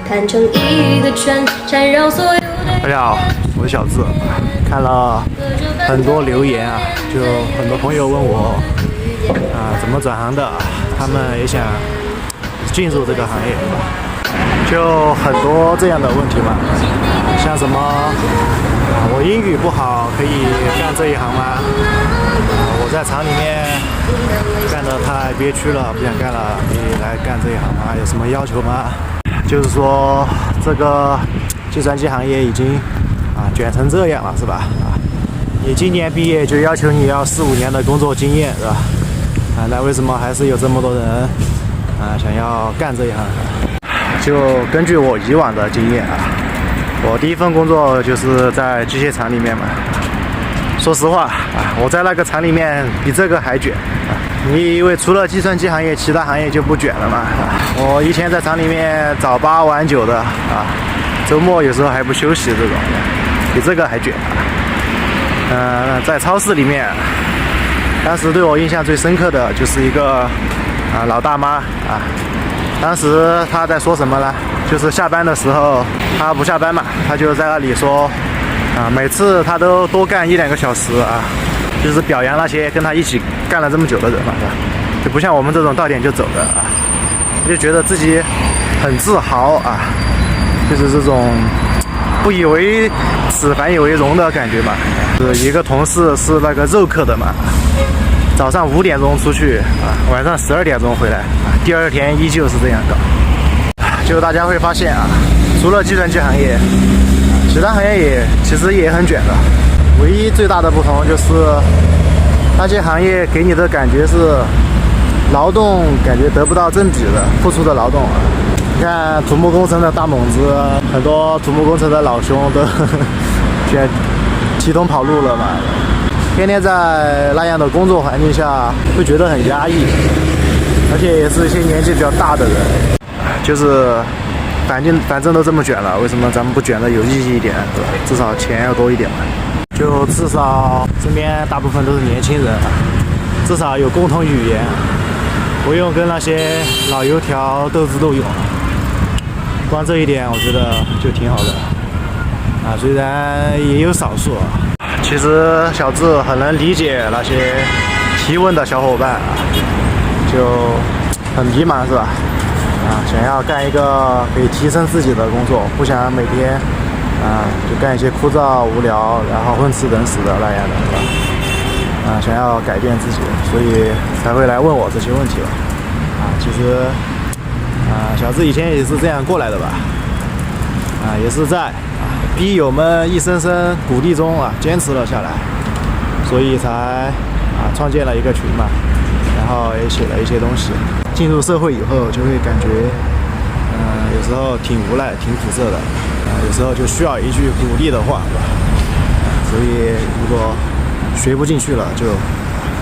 看成一个圈，缠绕所有。大家好，我是小智。看了很多留言啊，就很多朋友问我怎么转行的，他们也想进入这个行业，就很多这样的问题嘛，像什么我英语不好，可以干这一行吗？我在厂里面干得太憋屈了，不想干了，可以来干这一行吗？有什么要求吗？就是说这个计算机行业已经卷成这样了，是吧？你今年毕业就要求你要4、5年的工作经验，是吧？那为什么还是有这么多人想要干这一行？就根据我以往的经验我第一份工作就是在机械厂里面嘛。说实话我在那个厂里面比这个还卷你以为除了计算机行业，其他行业就不卷了吗？我以前在厂里面早8晚9的周末有时候还不休息，这种比这个还卷。在超市里面，当时对我印象最深刻的就是一个老大妈当时她在说什么呢？就是下班的时候她不下班嘛，她就在那里说每次她都多干1、2个小时就是表扬那些跟她一起干了这么久的人嘛，是吧？就不像我们这种到点就走的就觉得自己很自豪就是这种不以为耻反以为荣的感觉嘛。一个同事是那个肉客的嘛，早上5点钟出去晚上12点钟回来第二天依旧是这样搞。就大家会发现除了计算机行业，其他行业其实也很卷的。唯一最大的不同就是那些行业给你的感觉是劳动感觉得不到正比的付出的劳动你看土木工程的大猛子，很多土木工程的老兄都选提桶跑路了嘛，天天在那样的工作环境下会觉得很压抑，而且也是一些年纪比较大的人，就是反正都这么卷了，为什么咱们不卷的有意义一点，对吧？至少钱要多一点嘛。就至少身边大部分都是年轻人至少有共同语言，不用跟那些老油条斗智斗勇。光这一点我觉得就挺好的虽然也有少数其实小智很能理解那些提问的小伙伴就很迷茫，是吧？想要干一个可以提升自己的工作，不想每天就干一些枯燥无聊然后混吃等死的那样的，是吧？想要改变自己，所以才会来问我这些问题了其实小智以前也是这样过来的吧也是在逼友们一声声鼓励中坚持了下来，所以才创建了一个群嘛，然后也写了一些东西。进入社会以后就会感觉有时候挺无奈挺苦涩的有时候就需要一句鼓励的话所以如果学不进去了就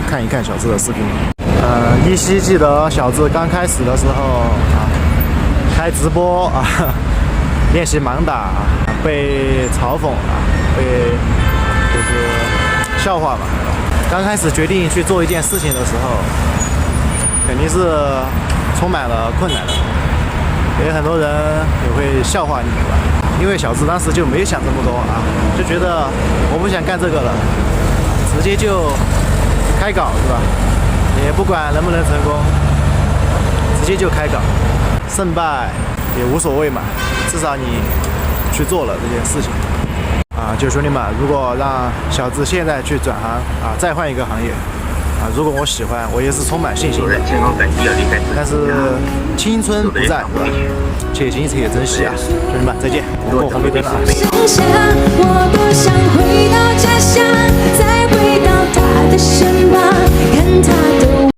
看一看小智的视频依稀记得小智刚开始的时候开直播练习盲打被嘲讽被就是笑话嘛。刚开始决定去做一件事情的时候肯定是充满了困难的，也很多人也会笑话你吧。因为小智当时就没想这么多就觉得我不想干这个了直接就开搞，是吧？也不管能不能成功，直接就开搞，胜败也无所谓嘛，至少你去做了这件事情就兄弟们，如果让小智现在去转行再换一个行业如果我喜欢，我也是充满信心的。但是青春不在，是吧？且行且珍惜兄弟们，再见！我过红绿灯了